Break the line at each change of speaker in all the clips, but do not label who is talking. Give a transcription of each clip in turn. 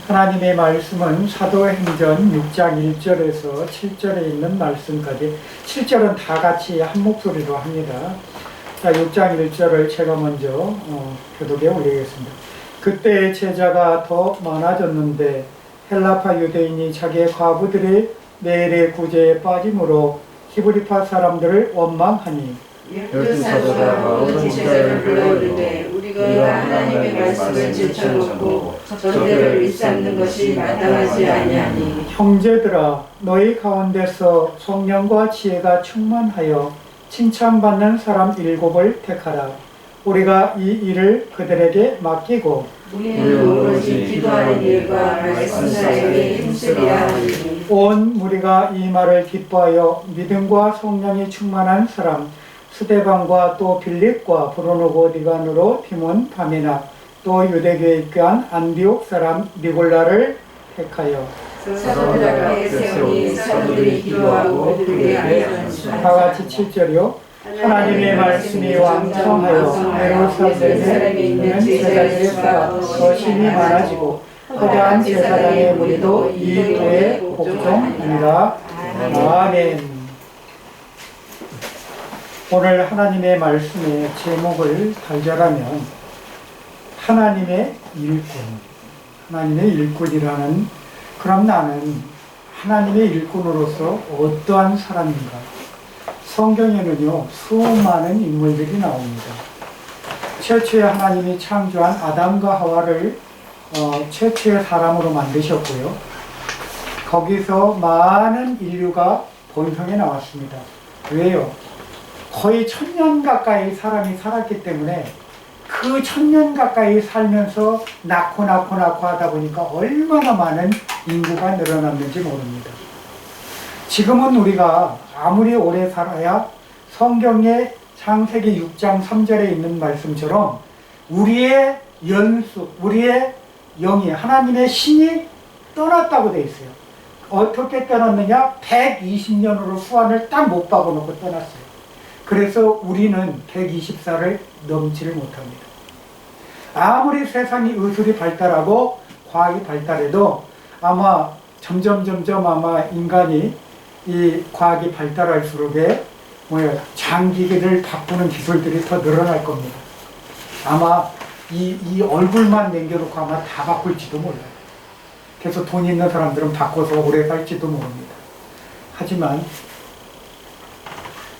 하나님의 말씀은 사도행전 6장 1절에서 7절에 있는 말씀까지 7절은 다 같이 한 목소리로 합니다. 자, 6장 1절을 제가 먼저 교독에 올리겠습니다. 그때 제자가 더 많아졌는데 헬라파 유대인이 자기의 과부들의 매일의 구제에 빠짐으로 히브리파 사람들을 원망하니
열두 사도가 모든 제자를 불러 이르되 우리가 하나님의 말씀을 제쳐놓고 저들을 일삼는 것이 마땅하지 아니하니
형제들아 너희 가운데서 성령과 지혜가 충만하여 칭찬받는 사람 7을 택하라. 우리가 이 일을 그들에게 맡기고
우리는 오로지 기도하는 일과 말씀 사역에 힘쓰리라 하니
온 무리가 이 말을 기뻐하여 믿음과 성령이 충만한 사람 스데반과 또 빌립과 브루노고 니간으로 티몬 바미나 또 유대교에 입교한 안디옥 사람 니골라를 택하여
사도들 앞에 세우니 사도들이 기도하고 그들에게 알려주니라.
다 같이 7절이요. 하나님의 말씀이 왕성하여 예루살렘에 있는 제자들의 수가 더 심히 많아지고 거대한 제사장의 무리도 이 도에 복종하니라. 아멘. 오늘 하나님의 말씀의 제목을 달자라면 하나님의 일꾼, 하나님의 일꾼이라는, 그럼 나는 하나님의 일꾼으로서 어떠한 사람인가? 성경에는요 수많은 인물들이 나옵니다. 최초에 하나님이 창조한 아담과 하와를 최초의 사람으로 만드셨고요. 거기서 많은 인류가 본성에 나왔습니다. 왜요? 거의 1000년 가까이 사람이 살았기 때문에 그 1000년 가까이 살면서 낳고 하다 보니까 얼마나 많은 인구가 늘어났는지 모릅니다. 지금은 우리가 아무리 오래 살아야 성경의 창세기 6장 3절에 있는 말씀처럼 우리의 연수, 우리의 영이, 하나님의 신이 떠났다고 되어 있어요. 어떻게 떠났느냐? 120년으로 수완을 딱 못 박아놓고 떠났어요. 그래서 우리는 120살을 넘지를 못합니다. 아무리 세상이 의술이 발달하고 과학이 발달해도 아마 점점 아마 인간이 이 과학이 발달할수록에 장기를 바꾸는 기술들이 더 늘어날 겁니다. 아마 이 얼굴만 남겨놓고 아마 다 바꿀지도 몰라요. 그래서 돈 있는 사람들은 바꿔서 오래 살지도 모릅니다. 하지만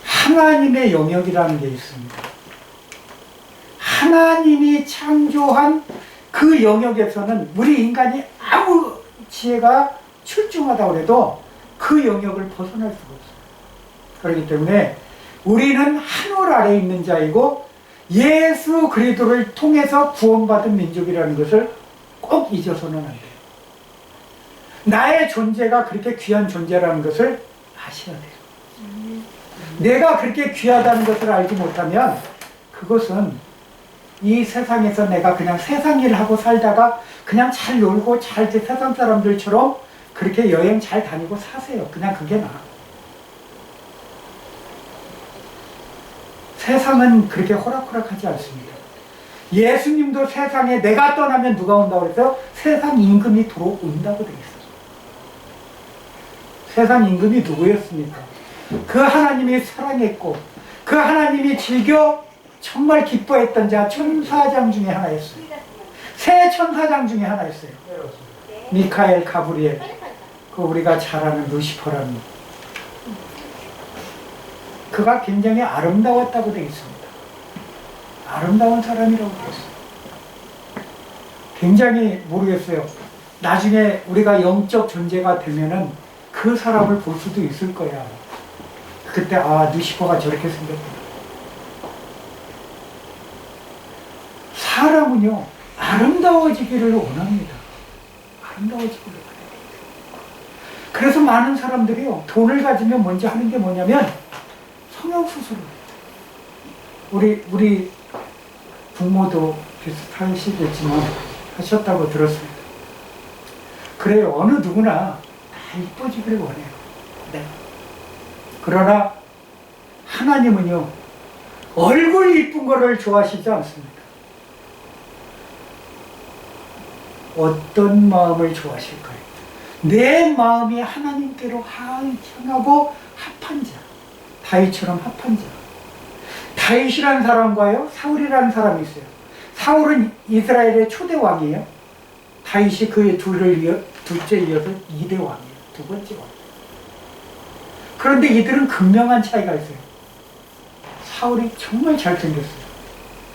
하나님의 영역이라는 게 있습니다. 하나님이 창조한 그 영역에서는 우리 인간이 아무 지혜가 출중하다고 해도 그 영역을 벗어날 수가 없어요. 그렇기 때문에 우리는 하늘 아래에 있는 자이고 예수 그리스도를 통해서 구원받은 민족이라는 것을 꼭 잊어서는 안 돼요. 나의 존재가 그렇게 귀한 존재라는 것을 아셔야 돼요. 내가 그렇게 귀하다는 것을 알지 못하면 그것은 이 세상에서 내가 그냥 세상 일을 하고 살다가 그냥 잘 놀고 잘 세상 사람들처럼 그렇게 여행 잘 다니고 사세요. 그냥 그게 나아. 세상은 그렇게 호락호락하지 않습니다. 예수님도 세상에 내가 떠나면 누가 온다고 해서 세상 임금이 들어온다고 되어 있어요. 세상 임금이 누구였습니까? 그 하나님이 사랑했고 그 하나님이 즐겨 정말 기뻐했던 자 천사장 중에 하나였어요. 세 천사장 중에 하나였어요. 미카엘, 가브리엘, 그 우리가 잘 아는 루시퍼라는, 그가 굉장히 아름다웠다고 되어 있습니다. 아름다운 사람이라고 되어 있어요. 굉장히 모르겠어요. 나중에 우리가 영적 존재가 되면은 그 사람을 볼 수도 있을 거야. 그때 루시퍼가 저렇게 생겼구나. 사람은요 아름다워지기를 원합니다. 아름다워지기를 원해요. 그래서 많은 사람들이요 돈을 가지면 먼저 하는 게 뭐냐면 성형수술을 해요. 우리 부모도 비슷하시겠지만 하셨다고 들었습니다. 그래요. 어느 누구나 다 이뻐지기를 원해요. 네. 그러나 하나님은요, 얼굴 이쁜 거를 좋아하시지 않습니다. 어떤 마음을 좋아하실까요? 내 마음이 하나님께로 향하고 합한 자, 다윗처럼 합한 자. 다윗이라는 사람과요, 사울이라는 사람이 있어요. 사울은 이스라엘의 초대 왕이에요. 다윗이 그의 둘째 이어서 2대 왕이에요. 두 번째 왕. 그런데 이들은 극명한 차이가 있어요. 사울이 정말 잘생겼어요.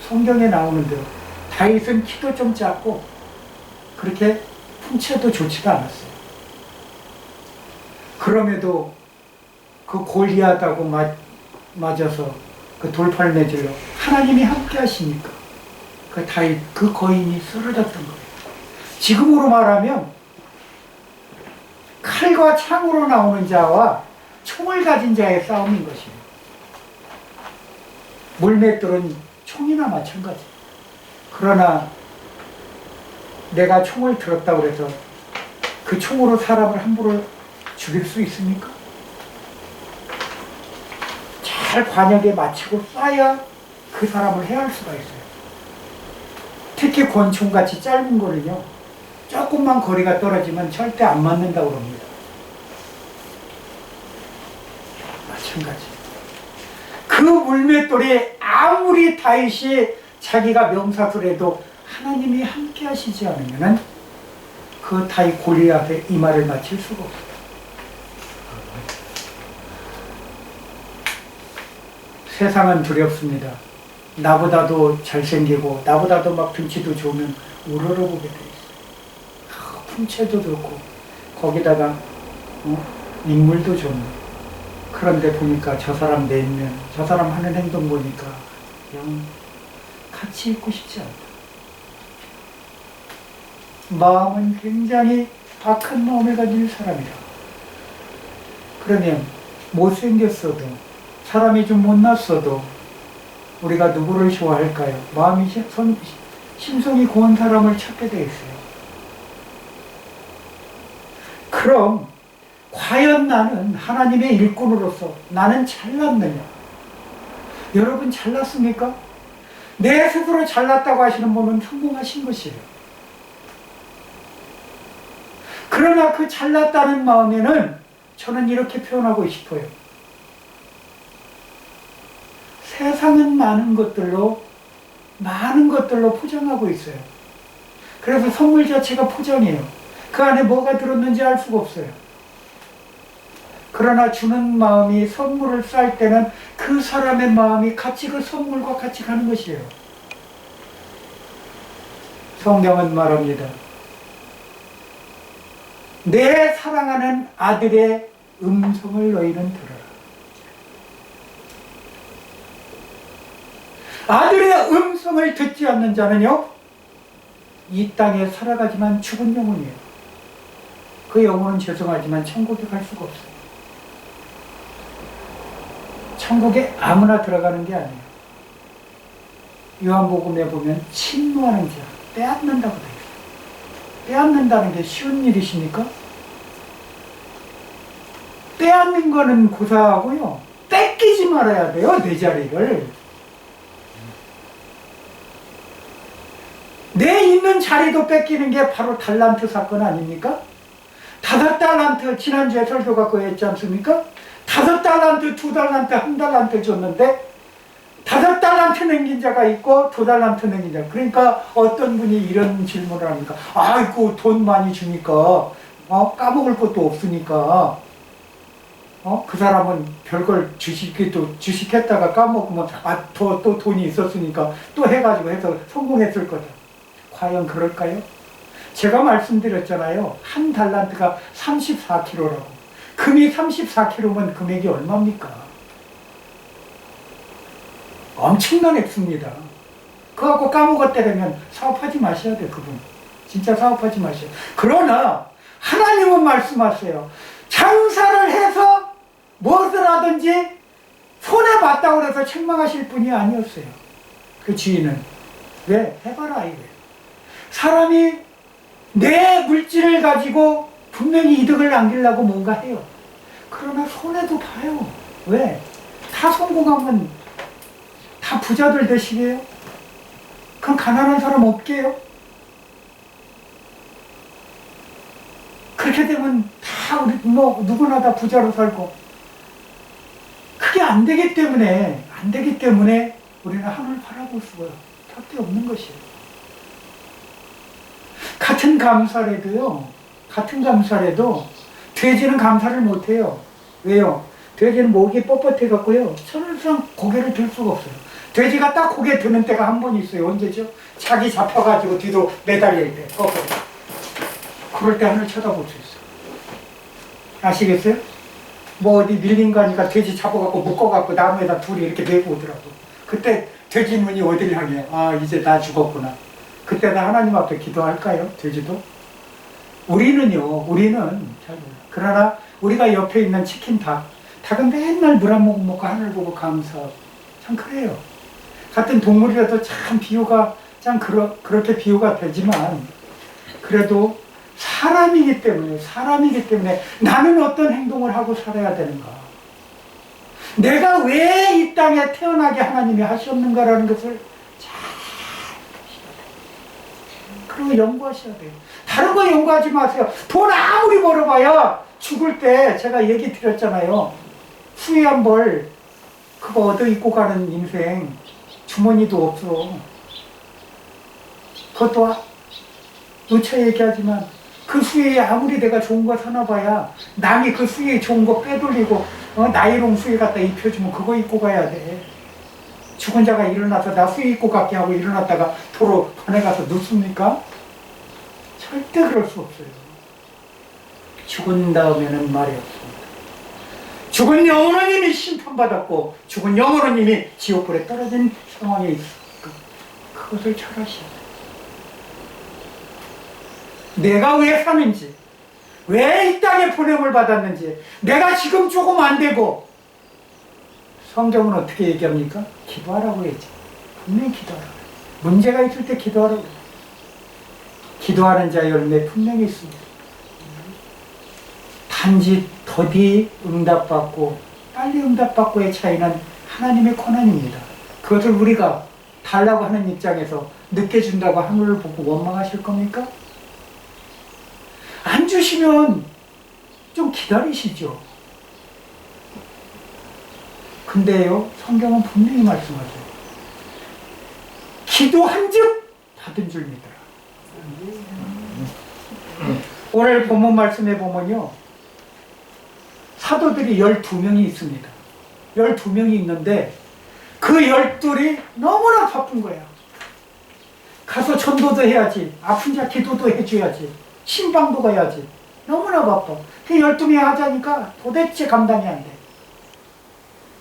성경에 나오는 대로. 다윗은 키도 좀 작고 그렇게 풍채도 좋지가 않았어요. 그럼에도 그 골리앗하고 맞아서 그 돌팔 매질로 하나님이 함께 하시니까 그 다윗, 그 거인이 쓰러졌던 거예요. 지금으로 말하면 칼과 창으로 나오는 자와 총을 가진 자의 싸움인 것이에요. 물맷돌은 총이나 마찬가지. 그러나 내가 총을 들었다고 해서 그 총으로 사람을 함부로 죽일 수 있습니까? 잘 관역에 맞추고 쏴야 그 사람을 해할 수가 있어요. 특히 권총같이 짧은 거는요, 조금만 거리가 떨어지면 절대 안 맞는다고 합니다. 마찬가지. 그 물맷돌이 아무리 다윗이 자기가 명사술해도 하나님이 함께 하시지 않으면 그 다윗 골리앗의 이마를 맞힐 수가 없어요. 세상은 두렵습니다. 나보다도 잘생기고 나보다도 막 등치도 좋으면 우러러보게 돼 있어요. 풍채도 좋고 거기다가 인물도 좋네. 그런데 보니까 저 사람 내면 저 사람 하는 행동 보니까 그냥 같이 있고 싶지 않다. 마음은 굉장히 악한 마음을 가진 사람이라. 그러면 못생겼어도 사람이 좀 못났어도 우리가 누구를 좋아할까요? 마음이 심성이 고운 사람을 찾게 되어 있어요. 그럼 과연 나는 하나님의 일꾼으로서 나는 잘났느냐? 여러분 잘났습니까? 내 스스로 잘났다고 하시는 분은 성공하신 것이에요. 그러나 그 잘났다는 마음에는 저는 이렇게 표현하고 싶어요. 세상은 많은 것들로 포장하고 있어요. 그래서 선물 자체가 포장이에요. 그 안에 뭐가 들었는지 알 수가 없어요. 그러나 주는 마음이 선물을 쌀 때는 그 사람의 마음이 같이 그 선물과 같이 가는 것이에요. 성경은 말합니다. 내 사랑하는 아들의 음성을 너희는 들어라. 아들의 음성을 듣지 않는 자는요, 이 땅에 살아가지만 죽은 영혼이에요. 그 영혼은 죄송하지만 천국에 갈 수가 없어요. 천국에 아무나 들어가는 게 아니에요. 요한복음에 보면 침노하는 자, 빼앗는다고 되어 있어요. 빼앗는다는 게 쉬운 일이십니까? 빼앗는 거는 고사하고요, 뺏기지 말아야 돼요, 내 자리를. 내 있는 자리도 뺏기는 게 바로 달란트 사건 아닙니까? 5달란트, 지난주에 설교가 그거 했지 않습니까? 5달란트, 2달란트, 1달란트 줬는데 5달란트 남긴 자가 있고 2달란트 남긴 자. 그러니까 어떤 분이 이런 질문을 합니까? 아이고 돈 많이 주니까 까먹을 것도 없으니까 그 사람은 별걸 주식했다가 까먹으면 또 돈이 있었으니까 또 해가지고 해서 성공했을 거다. 과연 그럴까요? 제가 말씀드렸잖아요. 한 달란트가 34kg라고. 금이 34kg면 금액이 얼마입니까? 엄청난 액수입니다. 그거 갖고 까먹었다면 사업하지 마셔야 돼, 그분. 진짜 사업하지 마셔야 돼. 그러나 하나님은 말씀하세요. 장사를 해서 무엇을 하든지 손해 봤다고 해서 책망하실 분이 아니었어요. 그 주인은. 왜? 해봐라 이래. 사람이 내 물질을 가지고 분명히 이득을 남기려고 뭔가 해요. 그러나 손해도 봐요. 왜? 다 성공하면 다 부자들 되시게요? 그럼 가난한 사람 없게요? 그렇게 되면 다 우리 누구나 다 부자로 살고, 그게 안 되기 때문에 우리는 하늘 바라볼 수가 밖에 없는 것이에요. 같은 감사래도 돼지는 감사를 못해요. 왜요? 돼지는 목이 뻣뻣해 갖고요, 천일상 고개를 들 수가 없어요. 돼지가 딱 고개 드는 때가 한 번 있어요. 언제죠? 자기 잡혀가지고 뒤로 매달릴 때, 거꾸로. 그럴 때 하늘 쳐다볼 수 있어요. 아시겠어요? 뭐 어디 밀린 거니까 돼지 잡아갖고 묶어갖고 나무에다 둘이 이렇게 메고 오더라고. 그때 돼지 눈이 어디를 향해? 아, 이제 나 죽었구나. 그때는 하나님 앞에 기도할까요? 돼지도? 우리는 잘 몰라. 그러나 우리가 옆에 있는 치킨 닭은 맨날 물 한 모금 먹고 하늘 보고 감사하고, 참 그래요. 같은 동물이라도 참 비유가 참 그렇게 비유가 되지만, 그래도 사람이기 때문에 나는 어떤 행동을 하고 살아야 되는가? 내가 왜 이 땅에 태어나게 하나님이 하셨는가라는 것을 잘 보셔야 돼요. 그리고 연구하셔야 돼요. 다른 거 연구하지 마세요. 돈 아무리 벌어봐야 죽을 때 제가 얘기 드렸잖아요. 수의한 벌 그거 얻어 입고 가는 인생, 주머니도 없어. 그것도 누차 얘기하지만 그 수혜에 아무리 내가 좋은 거 사놔봐야 남이 그 수혜에 좋은 거 빼돌리고 나이롱 수혜 갖다 입혀주면 그거 입고 가야 돼. 죽은 자가 일어나서 나 수혜 입고 갖게 하고 일어났다가 도로 반에 가서 눕습니까? 절대 그럴 수 없어요. 죽은 다음에는 말이 없습니다. 죽은 영혼은 이미 심판받았고 죽은 영혼은 이미 지옥불에 떨어진 상황에 있어. 그것을 철하셔야 돼요. 내가 왜 사는지, 왜 이 땅에 보냄을 받았는지, 내가 지금 조금 안 되고, 성경은 어떻게 얘기합니까? 기도하라고 해야지. 분명히 기도하라고. 문제가 있을 때 기도하라고. 기도하는 자의 열매 분명히 있습니다. 단지 더디 응답받고 빨리 응답받고의 차이는 하나님의 권한입니다. 그것을 우리가 달라고 하는 입장에서 늦게 준다고 하늘을 보고 원망하실 겁니까? 안 주시면 좀 기다리시죠. 근데요, 성경은 분명히 말씀하세요. 기도한즉 받은 줄 믿어라. 오늘 본문 말씀에 보면요, 사도들이 12명이 있습니다. 12명이 있는데 그 12이 너무나 바쁜 거야. 가서 전도도 해야지, 아픈 자 기도도 해줘야지, 신방도 가야지. 너무나 바빠. 그 12명이 하자니까 도대체 감당이 안 돼.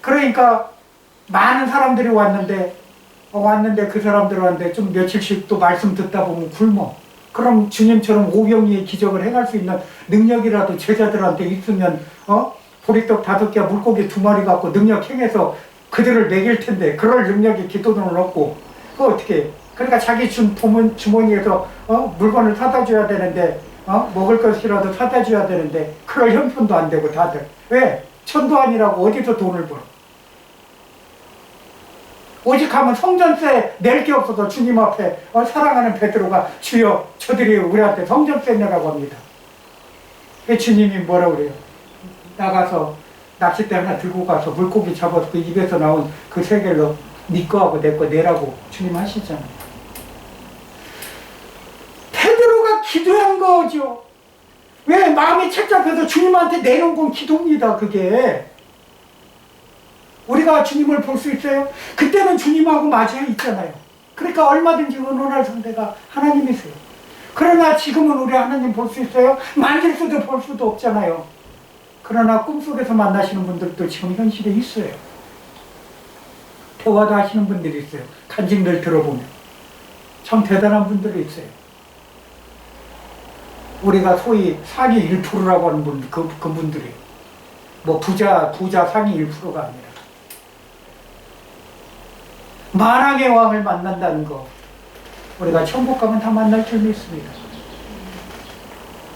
그러니까 많은 사람들이 왔는데 그 사람들한테 좀 며칠씩 또 말씀 듣다 보면 굶어. 그럼 주님처럼 오병이의 기적을 행할 수 있는 능력이라도 제자들한테 있으면 보리떡 5개, 물고기 2마리 갖고 능력 행해서 그들을 먹일 텐데 그럴 능력이 기도돈을 얻고 그거 어떻게 해? 그러니까 자기 주머니에서 물건을 사다 줘야 되는데 먹을 것이라도 사다 줘야 되는데 그럴 형편도 안 되고 다들 왜? 전도아니라고 어디서 돈을 벌어? 오직 하면 성전세 낼 게 없어서 주님 앞에 사랑하는 베드로가 주여 저들이 우리한테 성전세 내라고 합니다. 주님이 뭐라 그래요? 나가서 낚싯대 하나 들고 가서 물고기 잡아서 그 입에서 나온 그 세겔로 네 거하고 내 거 내라고 주님 하시잖아요. 베드로가 기도한 거죠. 왜? 마음이 착잡해서 주님한테 내놓은 건 기도입니다. 그게 우리가 주님을 볼 수 있어요? 그때는 주님하고 마주해 있잖아요. 그러니까 얼마든지 의논할 상대가 하나님이세요. 그러나 지금은 우리 하나님 볼 수 있어요? 만질 수도 볼 수도 없잖아요. 그러나 꿈속에서 만나시는 분들도 지금 현실에 있어요. 대화도 하시는 분들이 있어요. 간증들 들어보면 참 대단한 분들이 있어요. 우리가 소위 상위 1%라고 하는 분들, 그분들이 뭐 부자 상위 1%가 아니라 만왕의 왕을 만난다는 거, 우리가 천국 가면 다 만날 줄 믿습니다.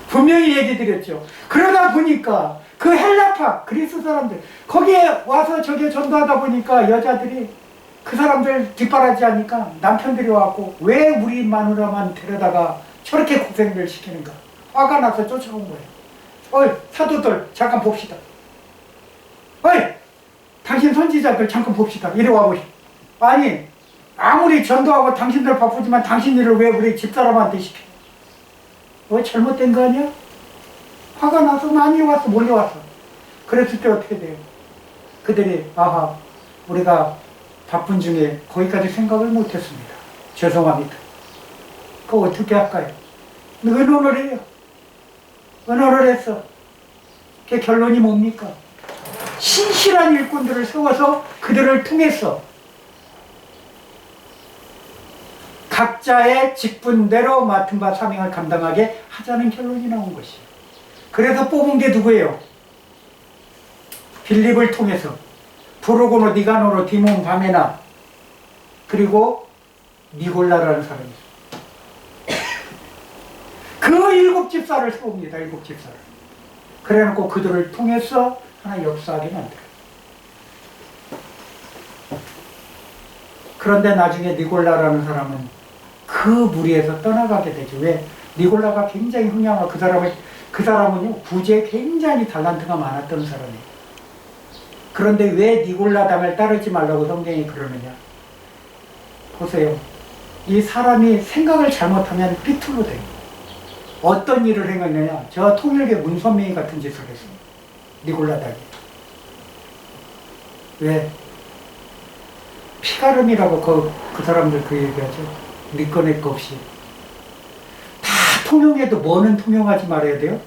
분명히 얘기 드렸죠. 그러다 보니까 그 헬라파 그리스 사람들 거기에 와서 저기 전도하다 보니까 여자들이 그 사람들 뒷바라지 하니까 남편들이 와갖고 왜 우리 마누라만 데려다가 저렇게 고생을 시키는가. 화가 나서 쫓아온 거예요. 어이 사도들 잠깐 봅시다. 어이 당신 선지자들 잠깐 봅시다. 이리 와보시. 아니 아무리 전도하고 당신들 바쁘지만 당신 일을 왜 우리 집사람한테 시켜? 뭐 잘못된 거 아니야? 화가 나서 많이 왔어. 몰려왔어. 그랬을 때 어떻게 돼요? 그들이 아하 우리가 바쁜 중에 거기까지 생각을 못했습니다. 죄송합니다. 그거 어떻게 할까요? 의논을 해요. 의논을 했어. 그 결론이 뭡니까? 신실한 일꾼들을 세워서 그들을 통해서 각자의 직분대로 맡은 바 사명을 감당하게 하자는 결론이 나온 것이에요. 그래서 뽑은 게 누구예요? 빌립을 통해서 브루고노, 니가노로, 디몬, 바메나 그리고 니골라라는 사람이 있어요. 그 일곱 집사를 세웁니다. 일곱 집사를. 그래놓고 그들을 통해서 하나 역사하게 만들어요. 그런데 나중에 니골라라는 사람은 그 무리에서 떠나가게 되죠. 왜? 니골라가 굉장히 흥양하고 그 사람은요 부재에 굉장히 달란트가 많았던 사람이에요. 그런데 왜 니골라 당을 따르지 말라고 성경이 그러느냐? 보세요. 이 사람이 생각을 잘못하면 삐뚤로 돼요. 어떤 일을 행했느냐? 저 통일교 문선명이 같은 짓을 했어요. 니골라 당이. 왜? 피가름이라고 그 사람들 그 얘기하죠. 니꺼 내꺼 없이. 다 통용해도 뭐는 통용하지 말아야 돼요?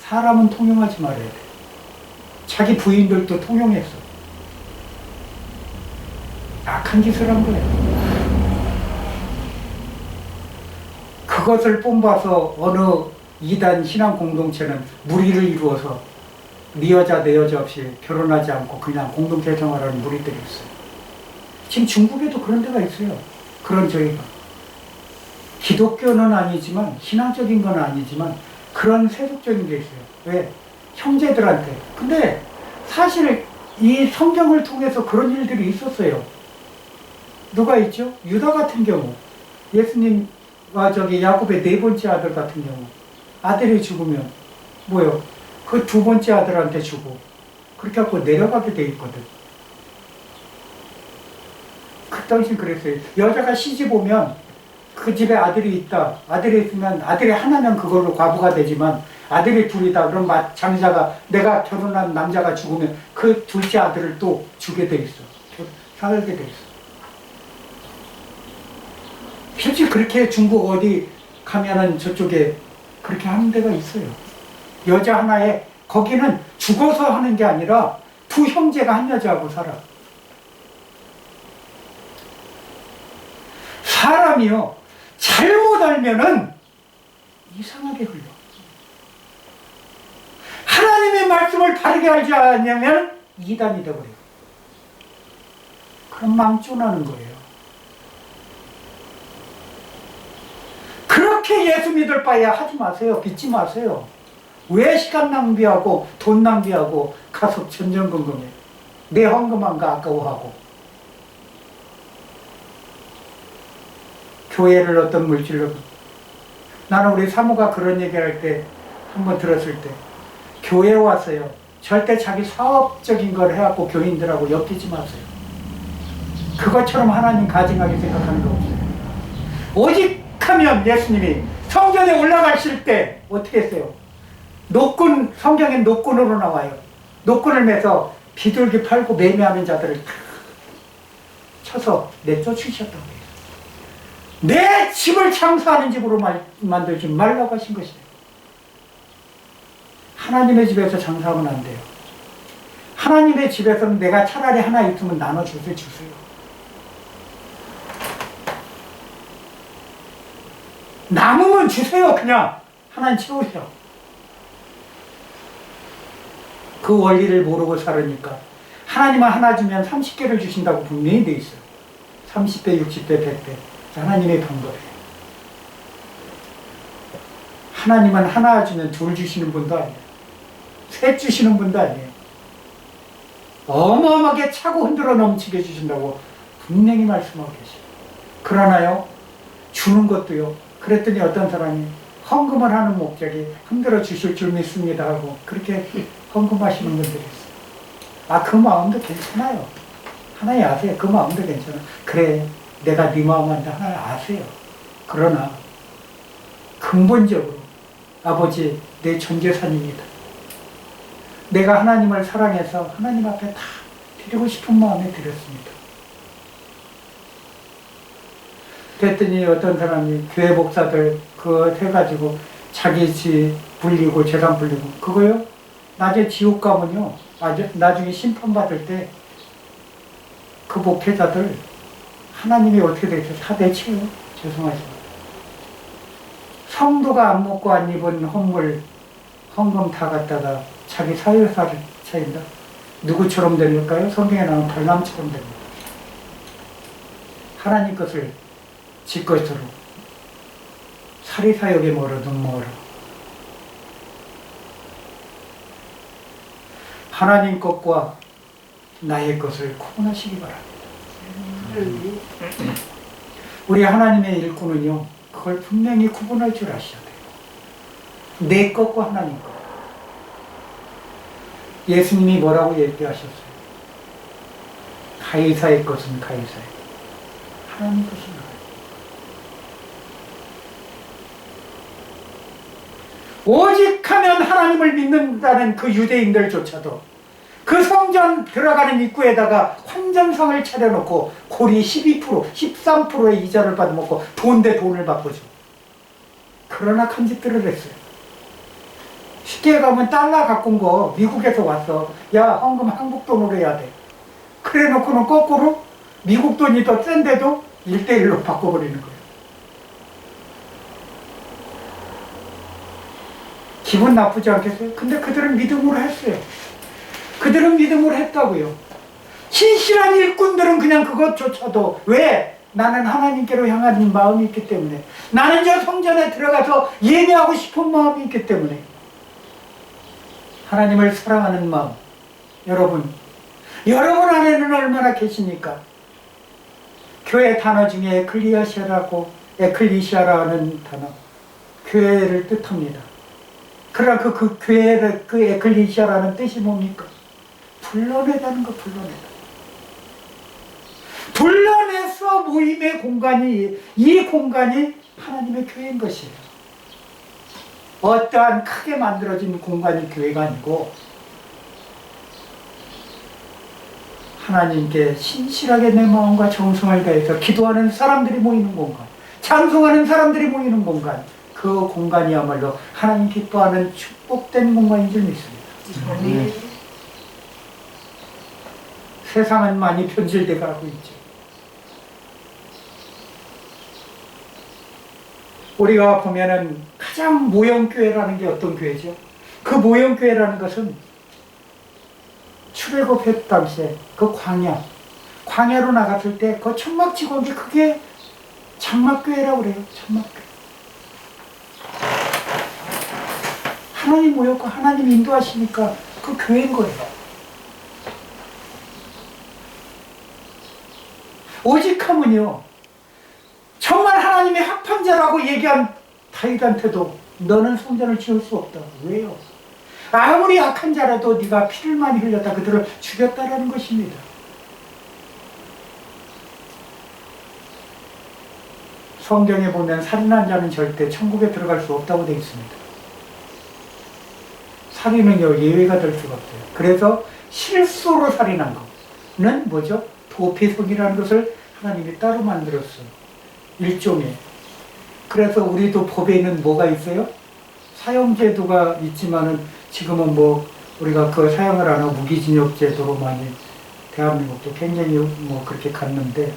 사람은 통용하지 말아야 돼요. 자기 부인들도 통용했어. 악한 짓을 한 거예요. 그것을 뽐봐서 어느 이단 신앙 공동체는 무리를 이루어서 네 여자 내 여자 없이 결혼하지 않고 그냥 공동체 생활하는 무리들이 있어요. 지금 중국에도 그런 데가 있어요. 그런 저희가. 기독교는 아니지만 신앙적인 건 아니지만 그런 세속적인 게 있어요. 왜? 형제들한테. 근데 사실 이 성경을 통해서 그런 일들이 있었어요. 누가 있죠? 유다 같은 경우. 예수님과 야곱의 네 번째 아들 같은 경우. 아들이 죽으면 뭐요? 그 두 번째 아들한테 주고 그렇게 하고 내려가게 돼 있거든. 그 당시 그랬어요. 여자가 시집 오면 그 집에 아들이 있다. 아들이 있으면 아들이 하나면 그걸로 과부가 되지만 아들이 둘이다. 그럼 장자가 내가 결혼한 남자가 죽으면 그 둘째 아들을 또 주게 돼 있어. 살게 돼 있어. 실제 그렇게 중국 어디 가면은 저쪽에 그렇게 하는 데가 있어요. 여자 하나에 거기는 죽어서 하는 게 아니라 두 형제가 한 여자하고 살아. 사람이요 잘못 알면은 이상하게 흘러. 하나님의 말씀을 바르게 알지 않으면 이단이 되어버려요. 그럼 망존하는 거예요. 그렇게 예수 믿을 바에 하지 마세요. 믿지 마세요. 왜 시간 낭비하고 돈 낭비하고 가서 전전긍긍해. 내 헌금한 거 아까워하고. 교회를 어떤 물질로. 나는 우리 사모가 그런 얘기할 때 한번 들었을 때 교회에 왔어요. 절대 자기 사업적인 걸 해갖고 교인들하고 엮이지 마세요. 그것처럼 하나님 가증하게 생각하는 거 없어요. 오직 하면 예수님이 성전에 올라가실 때 어떻게 했어요? 노끈, 성경엔 노끈으로 나와요. 노끈을 매서 비둘기 팔고 매매하는 자들을 쳐서 내쫓으셨다고 해요. 내 집을 장사하는 집으로 만들지 말라고 하신 것이에요. 하나님의 집에서 장사하면 안 돼요. 하나님의 집에서는 내가 차라리 하나 있으면 나눠주세요. 남으면 주세요. 그냥 하나님 채우셔. 그 원리를 모르고 살으니까 하나님은 하나 주면 30개를 주신다고 분명히 돼 있어요. 30배, 60배, 100배. 하나님의 방법이에요. 하나님은 하나 주면 둘 주시는 분도 아니에요. 셋 주시는 분도 아니에요. 어마어마하게 차고 흔들어 넘치게 주신다고 분명히 말씀하고 계세요. 그러나요, 주는 것도요. 그랬더니 어떤 사람이 헌금을 하는 목적이 흔들어 주실 줄 믿습니다 하고 그렇게 헌금하시는 분들이 있어요. 아, 그 마음도 괜찮아요. 하나님 아세요. 그 마음도 괜찮아. 그래, 내가 네 마음 안다. 하나님 아세요. 그러나 근본적으로 아버지, 내 전재산입니다. 내가 하나님을 사랑해서 하나님 앞에 다 드리고 싶은 마음에 드렸습니다. 그랬더니 어떤 사람이 교회 목사들 그거 해가지고 자기 집 불리고 재산 불리고 그거요? 나중에 지옥 가면요, 나중에 심판받을 때 그 목회자들 하나님이 어떻게 되겠어요? 다 내치요. 죄송하지만 성도가 안 먹고 안 입은 헌물 헌금 다 갖다가 자기 사회사를 차인다. 누구처럼 될까요? 성경에 나오는 발람처럼 됩니다. 하나님 것을 지 것으로 사리사욕에 멀어 눈 멀어. 하나님 것과 나의 것을 구분하시기 바랍니다. 우리 하나님의 일꾼은요, 그걸 분명히 구분할 줄 아셔야 돼요. 내 것과 하나님 것. 예수님이 뭐라고 얘기하셨어요? 가이사의 것은 가이사의 것, 하나님 것은 하나님. 오직 하면 하나님을 믿는다는 그 유대인들조차도 그 성전 들어가는 입구에다가 환전상을 차려놓고 고리 12%, 13%의 이자를 받아먹고 돈 대 돈을 바꾸죠. 그러나 큰 짓들을 했어요. 쉽게 가면 달러 갖고 온 거 미국에서 왔어. 야, 헌금 한국 돈으로 해야 돼. 그래 놓고는 거꾸로 미국 돈이 더 센데도 1대1로 바꿔버리는 거예요. 기분 나쁘지 않겠어요? 근데 그들은 믿음으로 했어요. 그들은 믿음으로 했다고요. 신실한 일꾼들은 그냥 그것조차도 왜? 나는 하나님께로 향하는 마음이 있기 때문에, 나는 저 성전에 들어가서 예배하고 싶은 마음이 있기 때문에, 하나님을 사랑하는 마음. 여러분 안에는 얼마나 계십니까? 교회 단어 중에 에클리시아라는 단어, 교회를 뜻합니다. 그러나 그 교회를, 그 에클리시아라는 뜻이 뭡니까? 불러내다는 거, 불러내서 모임의 공간이, 이 공간이 하나님의 교회인 것이에요. 어떠한 크게 만들어진 공간이 교회가 아니고 하나님께 신실하게 내 마음과 정성을 다해서 기도하는 사람들이 모이는 공간, 찬송하는 사람들이 모이는 공간, 그 공간이야말로 하나님 기뻐하는 축복된 공간인 줄 믿습니다. 세상은 많이 변질돼 가고 있죠. 우리가 보면은 가장 모형교회라는 게 어떤 교회죠? 그 모형교회라는 것은 출애굽 당시에 그 광야로 나갔을 때 그 천막 치고 온 게 그게 장막교회라고 그래요. 장막교회. 하나님 모였고 하나님 인도하시니까 그 교회인 거예요. 오직하면요, 정말 하나님의 합판자라고 얘기한 다윗한테도 너는 성전을 지을 수 없다. 왜요? 아무리 악한 자라도 네가 피를 많이 흘렸다, 그들을 죽였다라는 것입니다. 성경에 보면 살인한 자는 절대 천국에 들어갈 수 없다고 되어 있습니다. 살인은요, 예외가 될 수가 없어요. 그래서 실수로 살인한 거는 뭐죠? 도피성이라는 것을 하나님이 따로 만들었어요. 일종의. 그래서 우리도 법에는 뭐가 있어요? 사형제도가 있지만은 지금은 뭐 우리가 그걸 사용을 안 하고 무기징역제도로 많이 대한민국도 굉장히 뭐 그렇게 갔는데,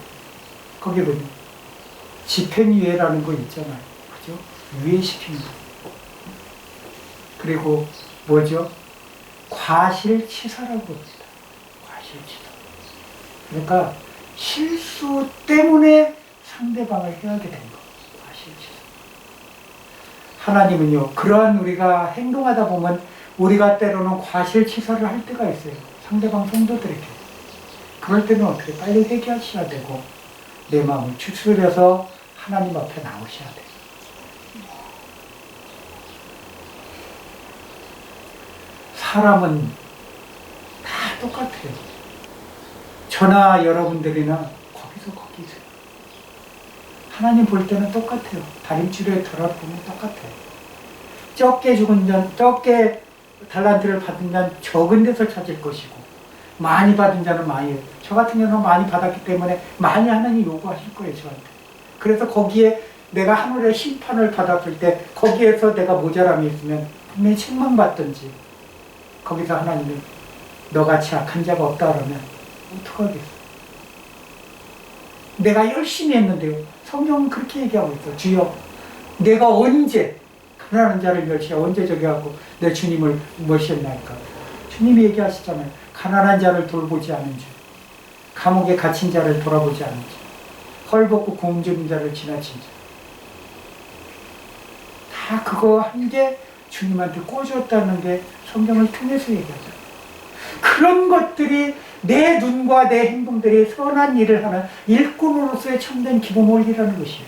거기 보면 집행유예라는 거 있잖아요. 그죠? 유예시키는 거. 그리고 뭐죠? 과실치사라고 합니다. 과실치사. 그러니까 실수 때문에 상대방을 해하게 된 거. 과실치사. 하나님은요, 그러한 우리가 행동하다 보면 우리가 때로는 과실치사를 할 때가 있어요. 상대방 성도들에게. 그럴 때는 어떻게 빨리 회개하셔야 되고 내 마음을 추스려서 하나님 앞에 나오셔야 돼요. 사람은 다 똑같아요. 저나 여러분들이나 거기서 하나님 볼 때는 똑같아요. 다림줄에 들어보면 똑같아요. 적게 달란트를 받은 자는 적은 데서 찾을 것이고 많이 받은 자는 많이. 저 같은 경우는 많이 받았기 때문에 많이 하나님 요구하실 거예요, 저한테. 그래서 거기에 내가 하늘의 심판을 받았을 때 거기에서 내가 모자람이 있으면 분명히 책망받든지 거기서 하나님이 너같이 악한 자가 없다 그러면 어떡하겠어. 내가 열심히 했는데요. 성경은 그렇게 얘기하고 있어. 주여, 내가 언제 가난한 자를 멸시하고 언제 저기 하고 내 주님을 멸시했나이까. 주님이 얘기하시잖아요. 가난한 자를 돌보지 않은 줄, 감옥에 갇힌 자를 돌아보지 않은 줄, 헐벗고 굶주린 자를 지나친 자. 다 그거 한 게 주님한테 꽂았다는 게 성경을 통해서 얘기하죠. 그런 것들이 내 눈과 내 행동들이 선한 일을 하는 일꾼으로서의 참된 기본 원리라는 것이에요.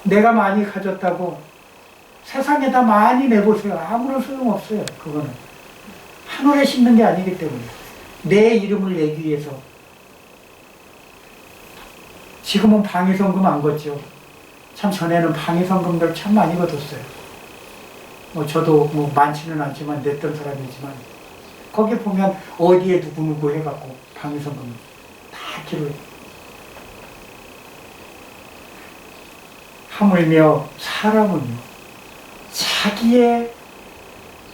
내가 많이 가졌다고 세상에다 많이 내보세요. 아무런 소용없어요. 그거는 하늘에 심는 게 아니기 때문에 내 이름을 내기 위해서. 지금은 방위성금 안 걷죠. 참 전에는 방위성금들 참 많이 걷었어요. 저도 많지는 않지만 냈던 사람이지만 거기 보면 어디에 누구 해갖고 방위성금 다 기록해. 하물며 사람은요, 자기의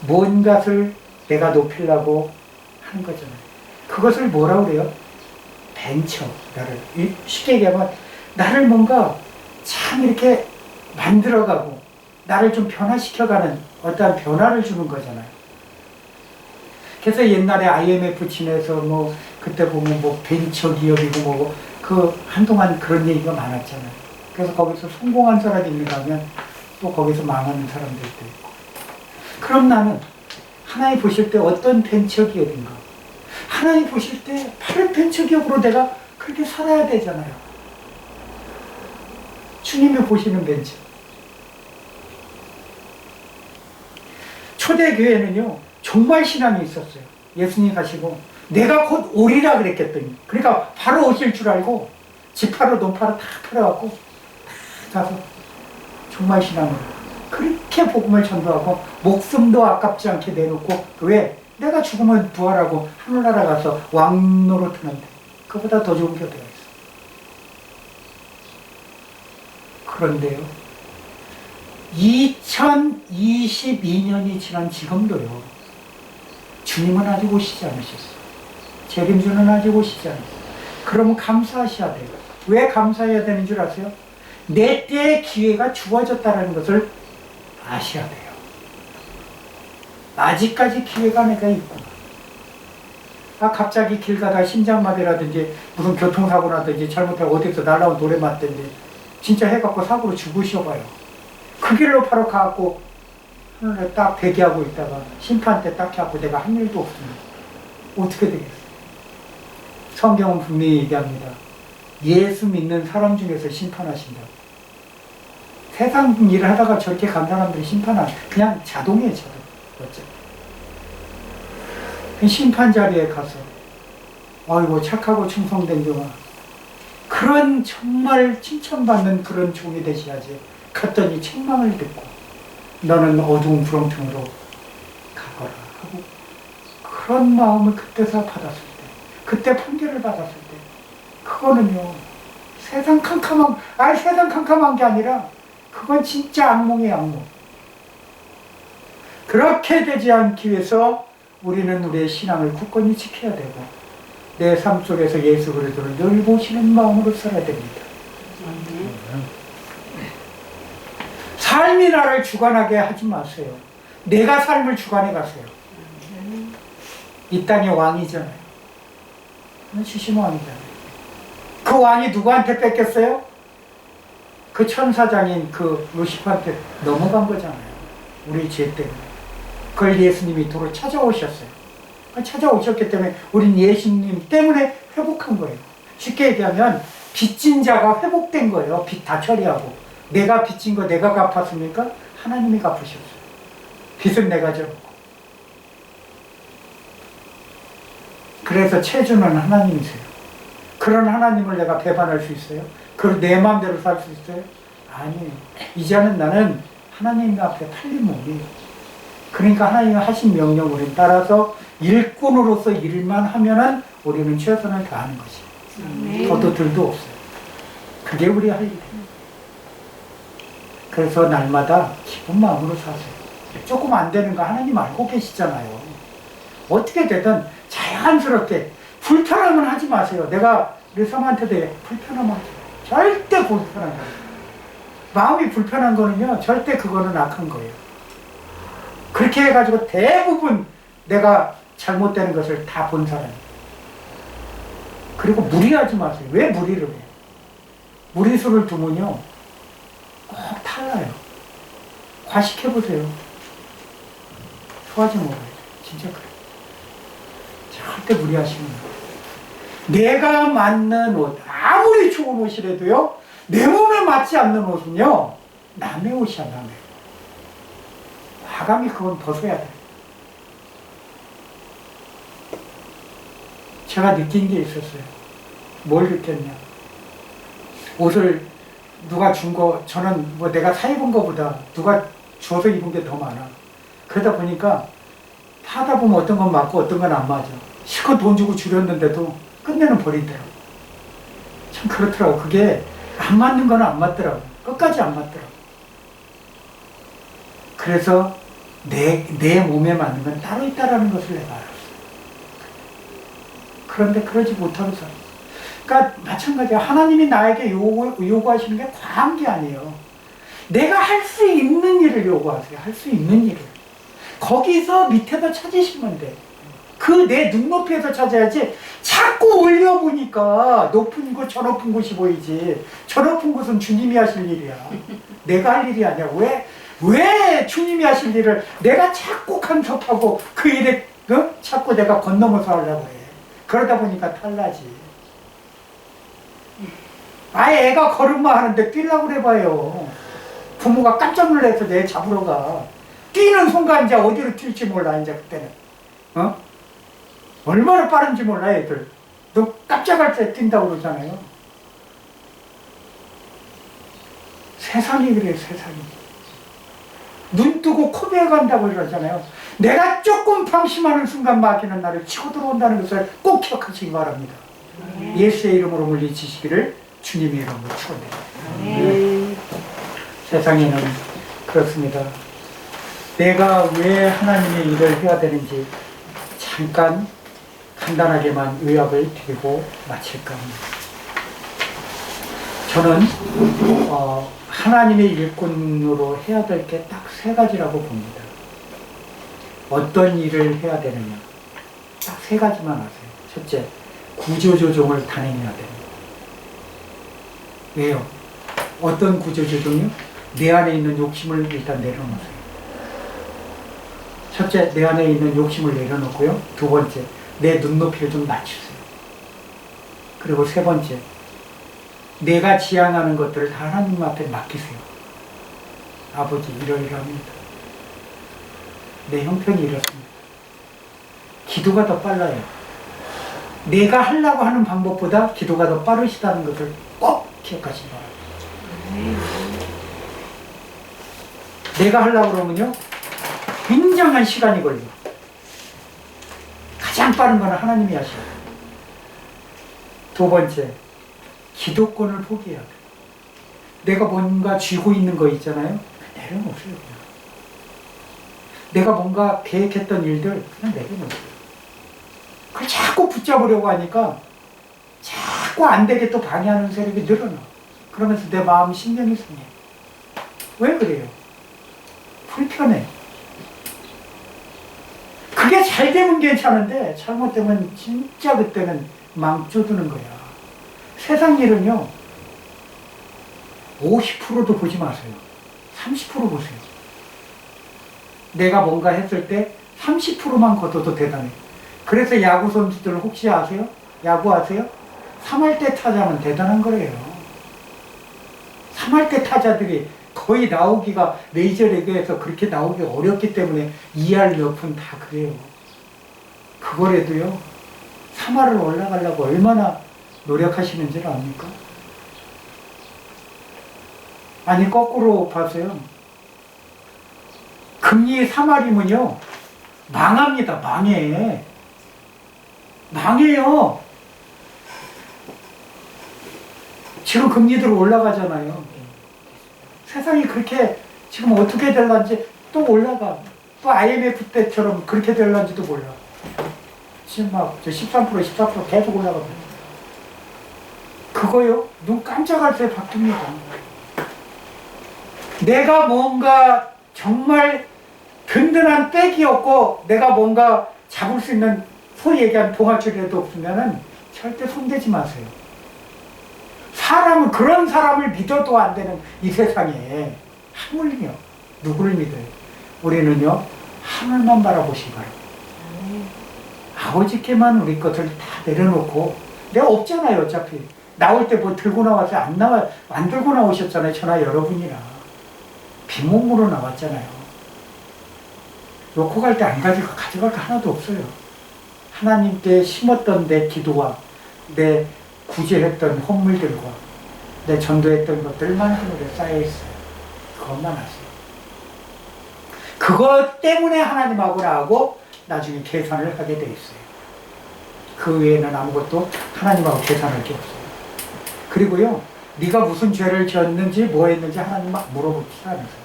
뭔가를 내가 높이려고 하는 거잖아요. 그것을 뭐라고 그래요? 벤처. 나를 쉽게 얘기하면 나를 뭔가 참 이렇게 만들어가고 나를 좀 변화시켜가는 어떠한 변화를 주는 거잖아요. 그래서 옛날에 IMF 진에서 그때 보면 벤처 기업이고 그 한동안 그런 얘기가 많았잖아요. 그래서 거기서 성공한 사람이 있는가 하면 또 거기서 망하는 사람들도 있고. 그럼 나는 하나님 보실 때 어떤 벤처 기업인가? 하나님 보실 때 바른 벤처 기업으로 내가 그렇게 살아야 되잖아요. 주님이 보시는 벤처. 초대교회는요, 정말 신앙이 있었어요. 예수님 가시고, 내가 곧 오리라 그랬겠더니. 그러니까 바로 오실 줄 알고, 지파로 논파로 다 팔아갖고, 다 가서, 정말 신앙으로. 그렇게 복음을 전도하고, 목숨도 아깝지 않게 내놓고, 왜? 내가 죽으면 부활하고, 하늘나라 가서 왕노릇하는데, 그보다 더 좋은 게 어디가 있어. 그런데요, 2022년이 지난 지금도요, 주님은 아직 오시지 않으셨어요. 책임주는 아직 오시지 않으셨어요. 그러면 감사하셔야 돼요. 왜 감사해야 되는 줄 아세요? 내 때의 기회가 주어졌다는 것을 아셔야 돼요. 아직까지 기회가 내가 있구나. 갑자기 길 가다가 심장마비라든지 무슨 교통사고라든지 잘못하고 어디서 날라온 돌에 맞든지 진짜 해갖고 사고로 죽으셔봐요. 그 길로 바로 가갖고 하늘에 딱 대기하고 있다가 심판 때 딱 해갖고 내가 한 일도 없으면 어떻게 되겠어요? 성경은 분명히 얘기합니다. 예수 믿는 사람 중에서 심판하신다. 세상 일을 하다가 저렇게 간 사람들이 그냥 자동이에요, 자동. 어째? 심판 자리에 가서 아이고 착하고 충성된 종아, 그런 정말 칭찬받는 그런 종이 되셔야지. 갔더니 책망을 듣고 너는 어두운 구렁텅이로 가거라 하고, 그런 마음을 그때서 받았을 때, 그때 판결을 받았을 때, 그거는요, 세상 캄캄한 게 아니라 그건 진짜 악몽이에요, 악몽. 그렇게 되지 않기 위해서 우리는 우리의 신앙을 굳건히 지켜야 되고, 내 삶 속에서 예수 그리스도를 늘 보시는 마음으로 살아야 됩니다. 삶이 나를 주관하게 하지 마세요. 내가 삶을 주관해 가세요. 이 땅의 왕이잖아요. 지신 왕이잖아요. 왕이 누구한테 뺏겼어요? 그 천사장인 그 루시퍼한테 넘어간 거잖아요. 우리 죄 때문에. 그걸 예수님이 도로 찾아오셨어요. 찾아오셨기 때문에 우린 예수님 때문에 회복한 거예요. 쉽게 얘기하면 빚진 자가 회복된 거예요. 빚 다 처리하고. 내가 빚진 거 내가 갚았습니까? 하나님이 갚으셨어요. 빚은 내가 져놓고. 그래서 체주는 하나님이세요. 그런 하나님을 내가 배반할 수 있어요? 그걸 내 마음대로 살 수 있어요? 아니에요. 이제는 나는 하나님 앞에 팔린 몸이에요. 그러니까 하나님이 하신 명령 우리는 따라서 일꾼으로서 일만 하면은 우리는 최선을 다하는 것이에요. 더도 덜도 없어요. 그게 우리 할 일이에요. 그래서 날마다 기쁜 마음으로 사세요. 조금 안 되는 거 하나님 알고 계시잖아요. 어떻게 되든 자연스럽게 불편함은 하지 마세요. 내가 우리 성한테도 불편함은 하지 마세요. 절대 불편한 거예요. 마음이 불편한 거는요, 절대 그거는 악한 거예요. 그렇게 해가지고 대부분 내가 잘못되는 것을 다 본 사람이에요. 그리고 무리하지 마세요. 왜 무리를 해요? 무리수를 두면요, 꼭 탈라요. 과식해보세요. 소화제 먹어야 돼요. 진짜 그래요. 절대 무리하시면 돼요. 내가 맞는 옷, 아무리 좋은 옷이라도요, 내 몸에 맞지 않는 옷은요, 남의 옷이야, 남의 옷. 과감히 그건 벗어야 돼요. 제가 느낀 게 있었어요. 뭘 느꼈냐. 옷을 누가 준 거, 저는 뭐 내가 사 입은 거보다 누가 줘서 입은 게 더 많아. 그러다 보니까 하다 보면 어떤 건 맞고 어떤 건 안 맞아. 실컷 돈 주고 줄였는데도 끝내는 버리더라고. 참 그렇더라고. 그게 안 맞는 건 안 맞더라고. 끝까지 안 맞더라고. 그래서 내 몸에 맞는 건 따로 있다라는 것을 내가 알았어. 그런데 그러지 못하고 살았어. 그러니까 마찬가지야. 하나님이 나에게 요구하시는 게 과한 게 아니에요. 내가 할 수 있는 일을 요구하세요. 할 수 있는 일을. 거기서 밑에다 찾으시면 돼. 그 내 눈높이에서 찾아야지. 자꾸 올려보니까 높은 곳, 저 높은 곳이 보이지. 저 높은 곳은 주님이 하실 일이야. 내가 할 일이 아니야. 왜 주님이 하실 일을 내가 자꾸 간섭하고 그 일에 자꾸 내가 건너면서 하려고 해. 그러다 보니까 탈나지. 아예 애가 걸음마 하는데 뛰려고 그래봐요. 부모가 깜짝 놀라서 애 잡으러 가. 뛰는 순간 이제 어디로 튈지 몰라, 이제 그때는. 얼마나 빠른지 몰라, 애들. 너 깜짝할 때 뛴다고 그러잖아요. 세상이 그래요, 세상이. 눈 뜨고 코 베어간다고 그러잖아요. 내가 조금 방심하는 순간 마귀는 나를 치고 들어온다는 것을 꼭 기억하시기 바랍니다. 예수의 이름으로 물리치시기를 주님의 이름으로 축원드립니다. 세상에는 그렇습니다. 내가 왜 하나님의 일을 해야 되는지 잠깐 간단하게만 요약을 드리고 마칠까 합니다. 저는 하나님의 일꾼으로 해야 될 게 딱 3가지라고 봅니다. 어떤 일을 해야 되느냐, 딱 3가지만 아세요. 첫째, 구조조정을 단행해야 됩니다. 왜요? 어떤 구조조정이요? 내 안에 있는 욕심을 일단 내려놓으세요. 첫째, 내 안에 있는 욕심을 내려놓고요. 2번째, 내 눈높이를 좀 낮추세요. 그리고 3번째, 내가 지향하는 것들을 다 하나님 앞에 맡기세요. 아버지, 이러이러합니다. 내 형편이 이렇습니다. 기도가 더 빨라요. 내가 하려고 하는 방법보다 기도가 더 빠르시다는 것을 꼭 기억하시기 바랍니다. 내가 하려고 그러면요, 굉장한 시간이 걸려요. 가장 빠른 건 하나님이 하셔요. 2번째, 기도권을 포기해야 돼요. 내가 뭔가 쥐고 있는 거 있잖아요. 내려놓으세요. 그냥. 내가 뭔가 계획했던 일들 그냥 내려놓으세요. 그걸 자꾸 붙잡으려고 하니까 자꾸 안 되게 또 방해하는 세력이 늘어나. 그러면서 내 마음 신경이 상해. 왜 그래요? 불편해. 그게 잘 되면 괜찮은데 잘못되면 진짜 그때는 망쳐두는 거야. 세상 일은요, 50%도 보지 마세요. 30% 보세요. 내가 뭔가 했을 때 30%만 걷어도 대단해. 그래서 야구 선수들 혹시 아세요? 야구 아세요? 3할 때 타자는 대단한 거예요. 3할 때 타자들이 거의 나오기가 메이저리그에서 그렇게 나오기 어렵기 때문에 2할 몇 푼 다 그래요. 그거라도요, 3할을 올라가려고 얼마나 노력하시는 줄 압니까? 아니, 거꾸로 봐서요. 금리 3할이면요, 망합니다. 망해. 망해요. 지금 금리들 올라가잖아요. 세상이 그렇게 지금 어떻게 될런지 또 올라가. 또 IMF 때처럼 그렇게 될런지도 몰라. 지금 막 13%, 14% 계속 올라가고. 그거요, 눈 깜짝할 새 바뀝니다. 내가 뭔가 정말 든든한 백이 없고 내가 뭔가 잡을 수 있는 소위 얘기한 동아줄이라도 없으면은 절대 손대지 마세요. 사람은 그런 사람을 믿어도 안 되는 이 세상에 하물며 누구를 믿어요? 우리는요, 하늘만 바라보시기 바랍니다. 아버지께만 우리 것을 다 내려놓고, 내가 없잖아요. 어차피 나올 때 뭐 들고 나와서 안 들고 나오셨잖아요. 저나 여러분이나 빈몸으로 나왔잖아요. 놓고 갈 때 안 가져갈 거 하나도 없어요. 하나님께 심었던 내 기도와 내 구제했던 헌물들과 내 전도했던 것들만 하늘에 쌓여있어요. 그것만 아세요. 그것 때문에 하나님하고 나하고 나중에 계산을 하게 돼 있어요. 그 외에는 아무것도 하나님하고 계산할 게 없어요. 그리고요, 네가 무슨 죄를 지었는지 뭐 했는지 하나님 막 물어보지 않으세요.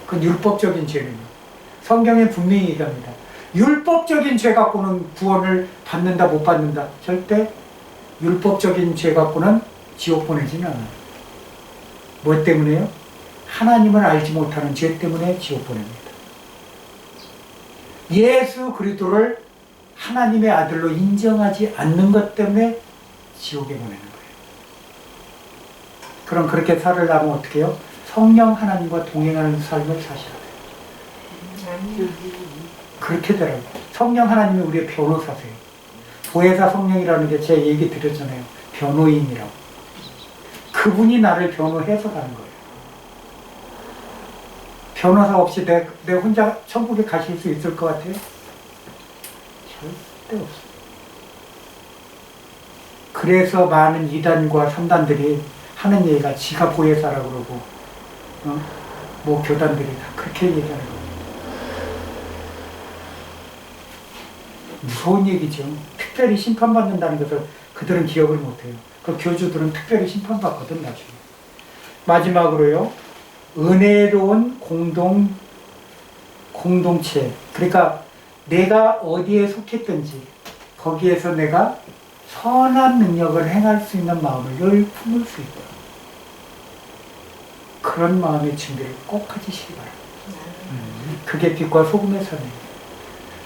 그건 율법적인 죄는요. 성경에 분명히 얘기합니다. 율법적인 죄 갖고는 구원을 받는다 못 받는다. 절대 율법적인 죄 갖고는 지옥 보내지는 않아요. 뭐 때문에요? 하나님을 알지 못하는 죄 때문에 지옥 보냅니다. 예수 그리스도를 하나님의 아들로 인정하지 않는 것 때문에 지옥에 보내는 거예요. 그럼 그렇게 살으려면 어떻게 해요? 성령 하나님과 동행하는 삶을 사셔야 돼요. 그렇게 되라고. 성령 하나님이 우리의 변호사세요. 보혜사 성령이라는 게 제 얘기 드렸잖아요. 변호인이라고. 그분이 나를 변호해서 가는 거예요. 변호사 없이 내 혼자 천국에 가실 수 있을 것 같아요? 절대 없어요. 그래서 많은 이단과 삼단들이 하는 얘기가 지가 보혜사라고 그러고, 뭐 교단들이 다 그렇게 얘기하는 거예요. 무서운 얘기죠. 특별히 심판받는다는 것을 그들은 기억을 못해요. 그 교주들은 특별히 심판받거든, 나중에. 마지막으로요, 은혜로운 공동체. 그러니까 내가 어디에 속했든지 거기에서 내가 선한 능력을 행할 수 있는 마음을 늘 품을 수 있다. 그런 마음의 준비를 꼭 가지시기 바랍니다. 그게 빛과 소금의 선이에요.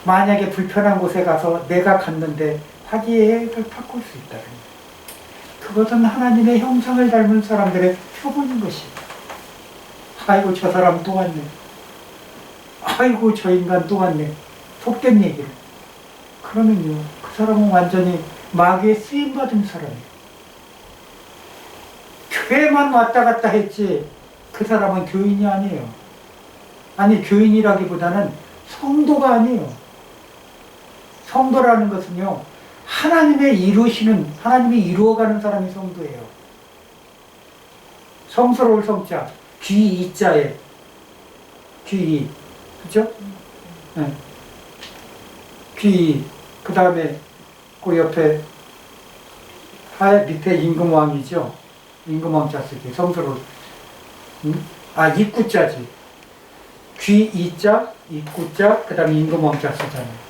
만약에 불편한 곳에 가서 내가 갔는데 화기애애를 바꿀 수 있다면 그것은 하나님의 형상을 닮은 사람들의 표본인 것이에요. 아이고 저 사람 또 왔네. 아이고 저 인간 또 왔네. 속된 얘기를. 그러면요, 그 사람은 완전히 마귀에 쓰임받은 사람이에요. 교회만 왔다 갔다 했지 그 사람은 교인이 아니에요. 아니, 교인이라기보다는 성도가 아니에요. 성도라는 것은요, 하나님의 이루시는, 하나님이 이루어가는 사람이 성도예요. 성스러울 성자, 귀이자에, 귀이, 그죠? 네. 귀이, 그 다음에 그 옆에 밑에 임금왕이죠. 임금왕 자 쓰기, 성스러울. 입구자지. 귀이자, 입구자, 그 다음에 임금왕 자 쓰잖아요.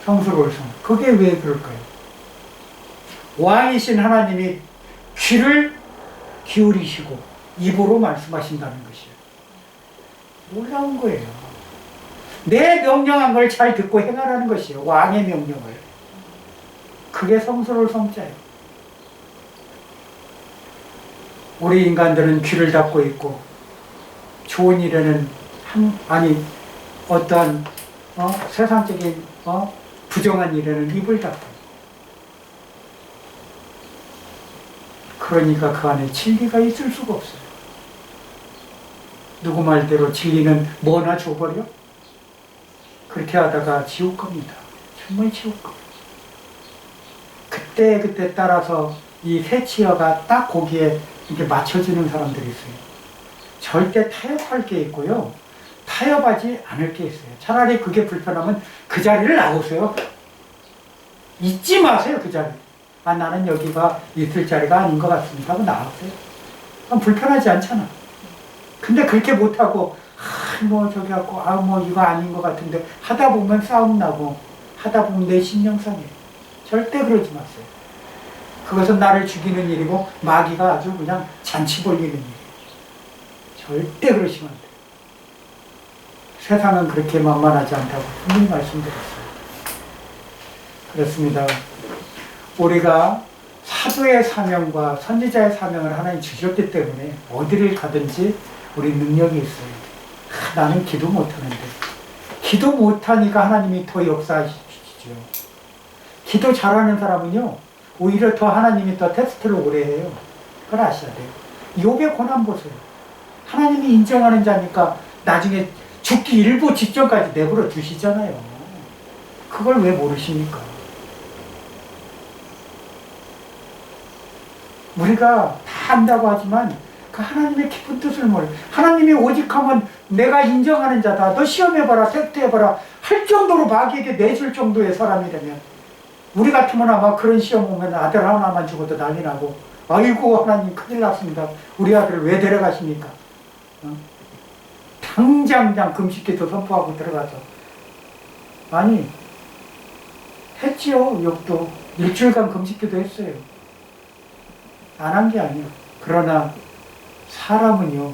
성스러울 성. 그게 왜 그럴까요? 왕이신 하나님이 귀를 기울이시고 입으로 말씀하신다는 것이에요. 놀라운 거예요. 내 명령한 걸 잘 듣고 행하라는 것이에요. 왕의 명령을. 그게 성스러울 성자예요. 우리 인간들은 귀를 닫고 있고 좋은 일에는 어떠한 세상적인 부정한 일에는 입을 닫고 있고. 그러니까 그 안에 진리가 있을 수가 없어요. 누구 말대로 진리는 뭐나 줘버려? 그렇게 하다가 지옥 갑니다. 정말 지옥 갑니다. 그때 따라서 이 새치어가 딱 거기에 이렇게 맞춰지는 사람들이 있어요. 절대 타협할 게 있고요. 타협하지 않을 게 있어요. 차라리 그게 불편하면 그 자리를 나오세요. 잊지 마세요, 그 자리. 나는 여기가 있을 자리가 아닌 것 같습니다 하고 나왔어요. 그럼 불편하지 않잖아. 근데 그렇게 못하고 저기 하고 이거 아닌 것 같은데 하다 보면 싸움 나고 하다 보면 내 신령 상해. 절대 그러지 마세요. 그것은 나를 죽이는 일이고 마귀가 아주 그냥 잔치 벌리는 일이에요. 절대 그러시면 안 돼요. 세상은 그렇게 만만하지 않다고 분명히 말씀드렸어요. 그렇습니다. 우리가 사도의 사명과 선지자의 사명을 하나님 주셨기 때문에 어디를 가든지 우리 능력이 있어요. 나는 기도 못하는데. 기도 못하니까 하나님이 더 역사하시죠. 기도 잘하는 사람은요, 오히려 더 하나님이 더 테스트를 오래 해요. 그걸 아셔야 돼요. 욥의 고난 보세요. 하나님이 인정하는 자니까 나중에 죽기 일보 직전까지 내버려 두시잖아요. 그걸 왜 모르십니까? 우리가 다 안다고 하지만 그 하나님의 깊은 뜻을 몰라요. 하나님이 오직 하면 내가 인정하는 자다. 너 시험해봐라, 테스트해봐라 할 정도로 마귀에게 내줄 정도의 사람이라면, 우리 같으면 아마 그런 시험 오면 아들 하나만 죽어도 난리 나고, 아이고 하나님 큰일 났습니다. 우리 아들을 왜 데려가십니까? 당장 금식기도 선포하고 들어가서. 아니, 했지요. 욥도 일주일간 금식기도 했어요. 안 한 게 아니에요. 그러나 사람은요,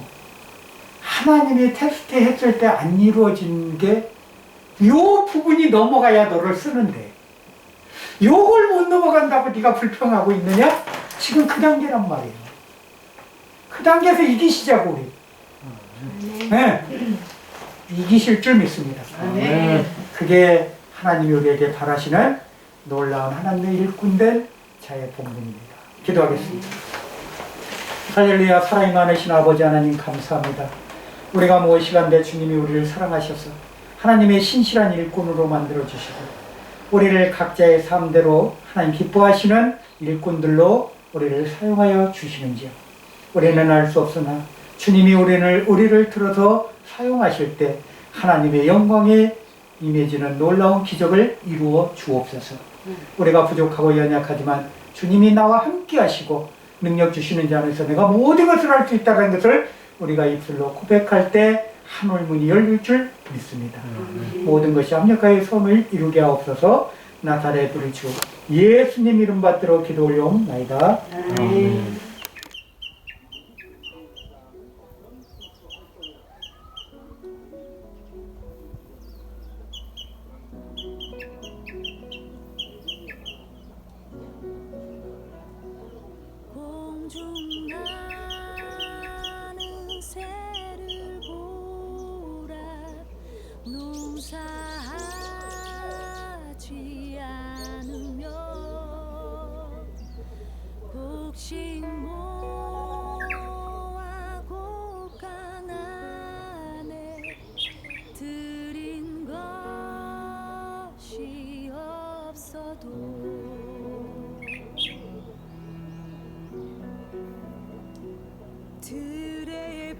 하나님이 테스트 했을 때 안 이루어진 게 요 부분이 넘어가야 너를 쓰는데, 요걸 못 넘어간다고 네가 불평하고 있느냐? 지금 그 단계란 말이에요. 그 단계에서 이기시자고 우리. 네. 이기실 줄 믿습니다.
네.
그게 하나님이 우리에게 바라시는 놀라운 하나님의 일꾼된 자의 본분입니다. 기도하겠습니다. 할렐루야. 사랑이 많으신 아버지 하나님 감사합니다. 우리가 무엇이간데 주님이 우리를 사랑하셔서 하나님의 신실한 일꾼으로 만들어주시고, 우리를 각자의 삶대로 하나님 기뻐하시는 일꾼들로 우리를 사용하여 주시는지요. 우리는 알 수 없으나 주님이 우리를 들어서 사용하실 때 하나님의 영광에 임해지는 놀라운 기적을 이루어 주옵소서. 우리가 부족하고 연약하지만 주님이 나와 함께 하시고 능력 주시는 자 안에서 내가 모든 것을 할 수 있다는 것을 우리가 입술로 고백할 때 하늘 문이 열릴 줄 믿습니다. 모든 것이 합력하여 선을 이루게 하옵소서. 나사렛 우리 주 예수님 이름 받들어 기도 올려옵나이다.
아멘.
공중나는 새를 보라. 농사하지 않으며 곡식모아 곡간 안에 들인 것이 없어도 들의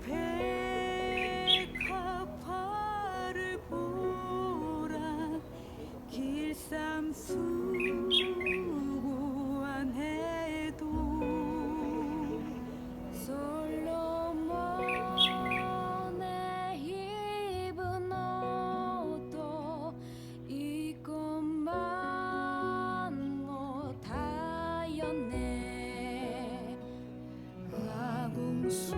백합화를 보라. 길쌈 수고한 해도 솔로몬의 입은 옷도 이것만 못하였네. 라궁수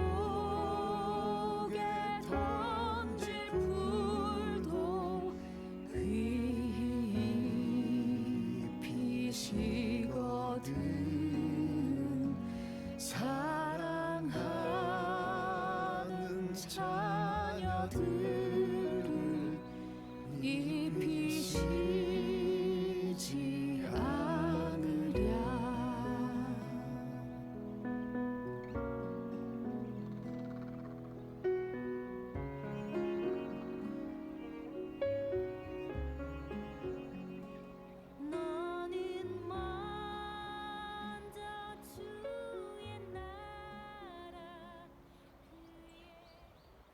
자녀들